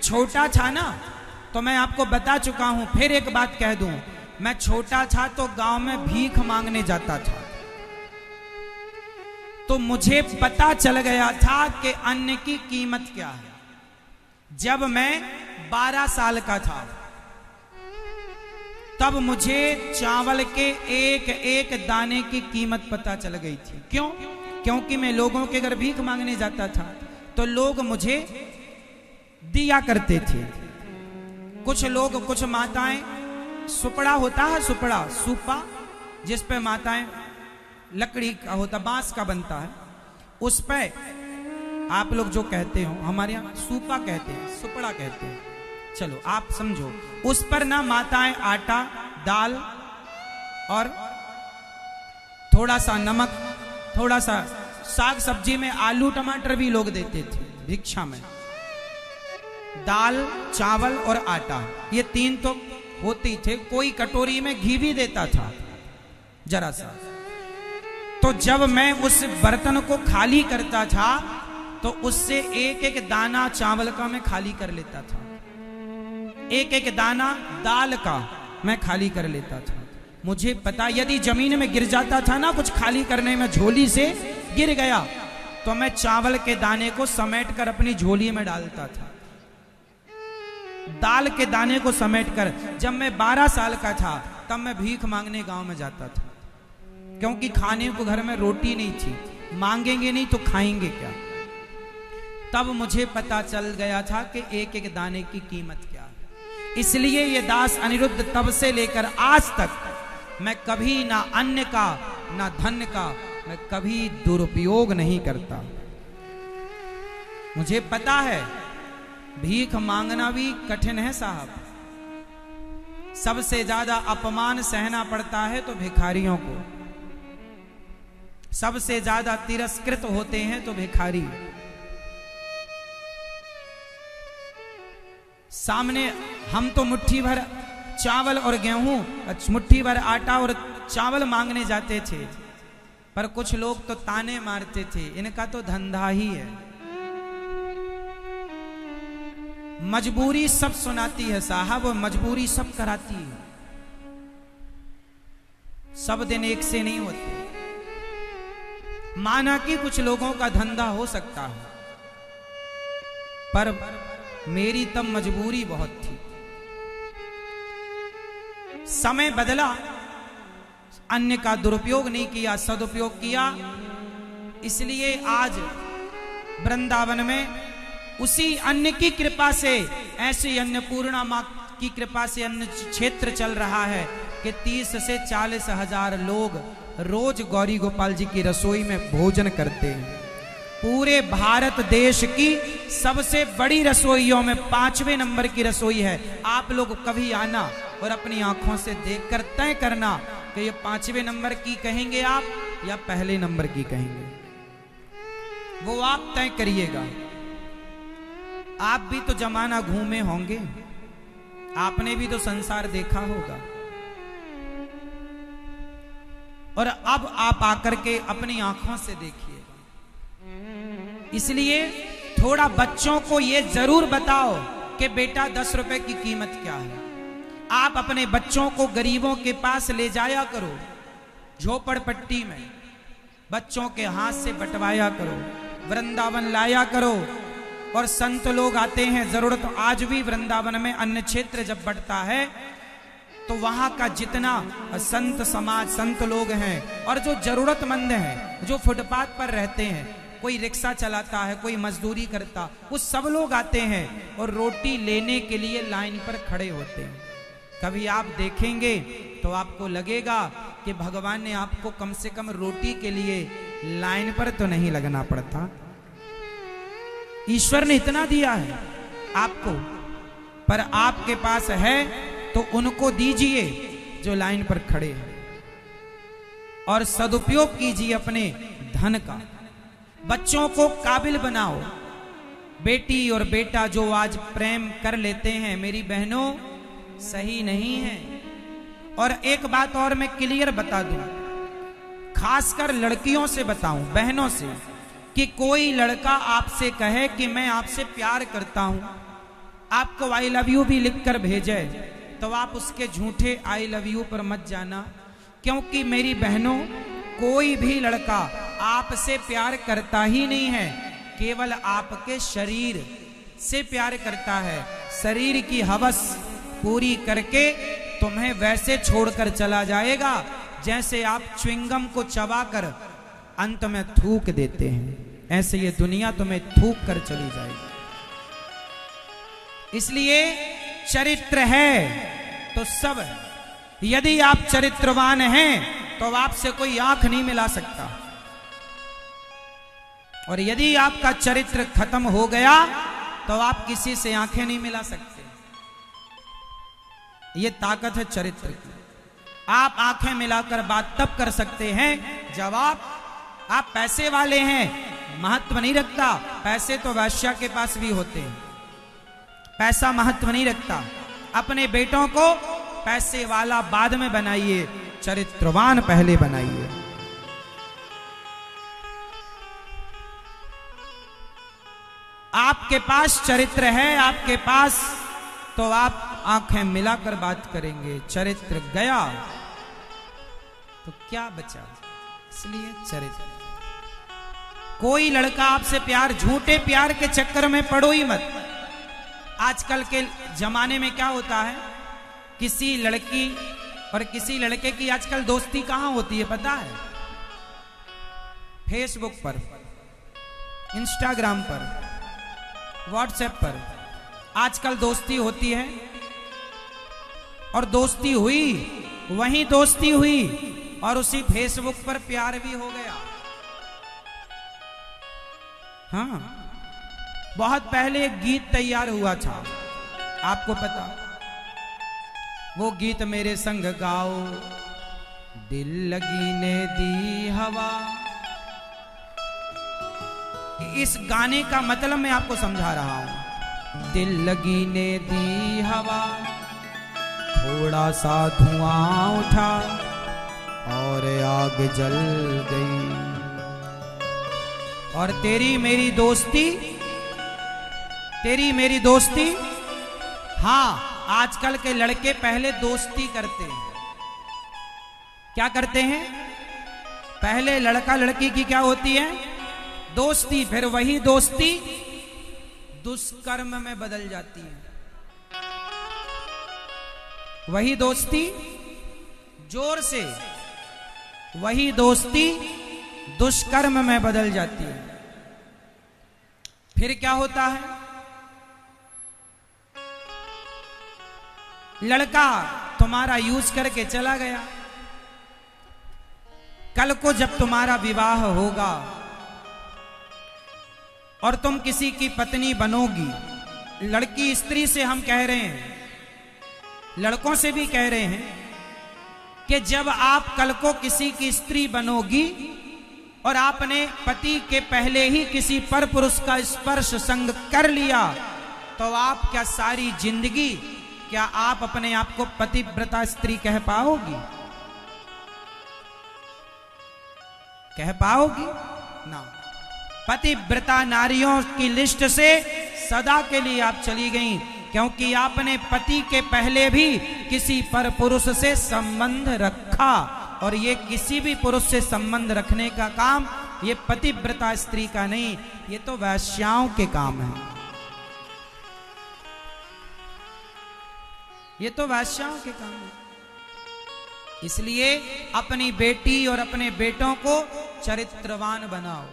छोटा था ना, तो मैं आपको बता चुका हूं, फिर एक बात कह दूं, मैं छोटा था तो गांव में भीख मांगने जाता था, तो मुझे पता चल गया था कि अन्न की कीमत क्या है। जब मैं 12 साल का था तब मुझे चावल के एक एक दाने की कीमत पता चल गई थी। क्यों? क्योंकि मैं लोगों के घर भीख मांगने जाता था तो लोग मुझे दिया करते थे। कुछ लोग, कुछ माताएं, सुपड़ा होता है, सुपड़ा, सूपा, जिस पे माताएं, लकड़ी का होता, बांस का बनता है, उस पे आप लोग जो कहते हो, हमारे यहाँ सूपा कहते हैं, सुपड़ा कहते हैं, चलो आप समझो, उस पर ना माताएं आटा, दाल और थोड़ा सा नमक, थोड़ा सा साग सब्जी में आलू टमाटर भी लोग देते थे भिक्षा में। दाल, चावल और आटा, ये 3 तो होती थे। कोई कटोरी में घी भी देता था जरा सा। तो जब मैं उस बर्तन को खाली करता था तो उससे एक एक दाना चावल का मैं खाली कर लेता था, एक एक दाना दाल का मैं खाली कर लेता था। मुझे पता, यदि जमीन में गिर जाता था ना, कुछ खाली करने में झोली से गिर गया, तो मैं चावल के दाने को समेट कर अपनी झोली में डालता था, दाल के दाने को समेट कर। जब मैं 12 साल का था तब मैं भीख मांगने गांव में जाता था, क्योंकि खाने को घर में रोटी नहीं थी, मांगेंगे नहीं तो खाएंगे क्या। तब मुझे पता चल गया था कि एक एक दाने की कीमत क्या है। इसलिए ये दास अनिरुद्ध तब से लेकर आज तक मैं कभी ना अन्न का ना धन का मैं कभी दुरुपयोग नहीं करता। मुझे पता है भीख मांगना भी कठिन है साहब। सबसे ज्यादा अपमान सहना पड़ता है तो भिखारियों को, सबसे ज्यादा तिरस्कृत होते हैं तो भिखारी। सामने हम तो मुट्ठी भर चावल और गेहूं, मुट्ठी भर आटा और चावल मांगने जाते थे, पर कुछ लोग तो ताने मारते थे, इनका तो धंधा ही है। मजबूरी सब सुनाती है साहब, मजबूरी सब कराती है। सब दिन एक से नहीं होते। माना कि कुछ लोगों का धंधा हो सकता है, पर मेरी तब मजबूरी बहुत थी। समय बदला, अन्य का दुरुपयोग नहीं किया, सदुपयोग किया। इसलिए आज वृंदावन में उसी अन्न की कृपा से, ऐसी अन्नपूर्णा मां की कृपा से अन्न क्षेत्र चल रहा है कि 30 से 40 हजार लोग रोज गौरी गोपाल जी की रसोई में भोजन करते हैं। पूरे भारत देश की सबसे बड़ी रसोइयों में 5वें नंबर की रसोई है। आप लोग कभी आना और अपनी आंखों से देखकर तय करना कि ये 5वें नंबर की कहेंगे आप या पहले नंबर की कहेंगे, वो आप तय करिएगा। आप भी तो जमाना घूमे होंगे, आपने भी तो संसार देखा होगा, और अब आप आकर के अपनी आंखों से देखिए। इसलिए थोड़ा बच्चों को ये जरूर बताओ कि बेटा 10 रुपए की कीमत क्या है। आप अपने बच्चों को गरीबों के पास ले जाया करो, झोपड़पट्टी में बच्चों के हाथ से बंटवाया करो, वृंदावन लाया करो। और संत लोग आते हैं, जरूरत आज भी वृंदावन में अन्न क्षेत्र जब बढ़ता है तो वहां का जितना संत समाज, संत लोग हैं और जो जरूरतमंद हैं, जो फुटपाथ पर रहते हैं, कोई रिक्शा चलाता है, कोई मजदूरी करता, वो सब लोग आते हैं और रोटी लेने के लिए लाइन पर खड़े होते हैं। कभी आप देखेंगे तो आपको लगेगा कि भगवान ने आपको कम से कम रोटी के लिए लाइन पर तो नहीं लगना पड़ता। ईश्वर ने इतना दिया है आपको, पर आपके पास है तो उनको दीजिए जो लाइन पर खड़े हैं, और सदुपयोग कीजिए अपने धन का। बच्चों को काबिल बनाओ। बेटी और बेटा जो आज प्रेम कर लेते हैं मेरी बहनों, सही नहीं है। और एक बात और मैं क्लियर बता दूं, खासकर लड़कियों से बताऊं, बहनों से, कि कोई लड़का आपसे कहे कि मैं आपसे प्यार करता हूं, आपको आई लव यू भी लिखकर भेजे तो आप उसके झूठे आई लव यू पर मत जाना, क्योंकि मेरी बहनों कोई भी लड़का आपसे प्यार करता ही नहीं है, केवल आपके शरीर से प्यार करता है। शरीर की हवस पूरी करके तुम्हें वैसे छोड़कर चला जाएगा जैसे आप च्युइंगम को चबाकर अंत में थूक देते हैं, ऐसे ये दुनिया तुम्हें थूक कर चली जाएगी। इसलिए चरित्र है तो सब है। यदि आप चरित्रवान हैं तो आपसे कोई आंख नहीं मिला सकता, और यदि आपका चरित्र खत्म हो गया तो आप किसी से आंखें नहीं मिला सकते। ये ताकत है चरित्र की। आप आंखें मिलाकर बात तब कर सकते हैं जब आप पैसे वाले हैं, महत्व नहीं रखता। पैसे तो वैश्या के पास भी होते हैं, पैसा महत्व नहीं रखता। अपने बेटों को पैसे वाला बाद में बनाइए, चरित्रवान पहले बनाइए। आपके पास चरित्र है, आपके पास, तो आप आंखें मिलाकर बात करेंगे। चरित्र गया तो क्या बचा? इसलिए चरित्र। कोई लड़का आपसे प्यार, झूठे प्यार के चक्कर में पड़ो ही मत। आजकल के जमाने में क्या होता है, किसी लड़की और किसी लड़के की आजकल दोस्ती कहां होती है पता है? फेसबुक पर, इंस्टाग्राम पर, व्हाट्सएप पर आजकल दोस्ती होती है। और दोस्ती हुई, वहीं दोस्ती हुई और उसी फेसबुक पर प्यार भी हो गया। हाँ, बहुत पहले एक गीत तैयार हुआ था, आपको पता? वो गीत मेरे संग गाओ, दिल लगी ने दी हवा। इस गाने का मतलब मैं आपको समझा रहा हूं। दिल लगी ने दी हवा, थोड़ा सा धुआं उठा और आग जल गई। और तेरी मेरी दोस्ती, तेरी मेरी दोस्ती। हाँ, आजकल के लड़के पहले दोस्ती करते हैं। क्या करते हैं? पहले लड़का लड़की की क्या होती है? दोस्ती। फिर वही दोस्ती दुष्कर्म में बदल जाती है। वही दोस्ती, जोर से, वही दोस्ती दुष्कर्म में बदल जाती है। फिर क्या होता है? लड़का तुम्हारा यूज करके चला गया। कल को जब तुम्हारा विवाह होगा और तुम किसी की पत्नी बनोगी, लड़की स्त्री से हम कह रहे हैं, लड़कों से भी कह रहे हैं कि जब आप कल को किसी की स्त्री बनोगी और आपने पति के पहले ही किसी पर पुरुष का स्पर्श संग कर लिया, तो आप क्या सारी जिंदगी, क्या आप अपने आप को पतिव्रता स्त्री कह पाओगी? कह पाओगी ना। पतिव्रता नारियों की लिस्ट से सदा के लिए आप चली गईं, क्योंकि आपने पति के पहले भी किसी पर पुरुष से संबंध रखा, और ये किसी भी पुरुष से संबंध रखने का काम ये पतिव्रता स्त्री का नहीं, ये तो वैश्याओं के काम है। ये तो वैश्याओं के काम है। इसलिए अपनी बेटी और अपने बेटों को चरित्रवान बनाओ।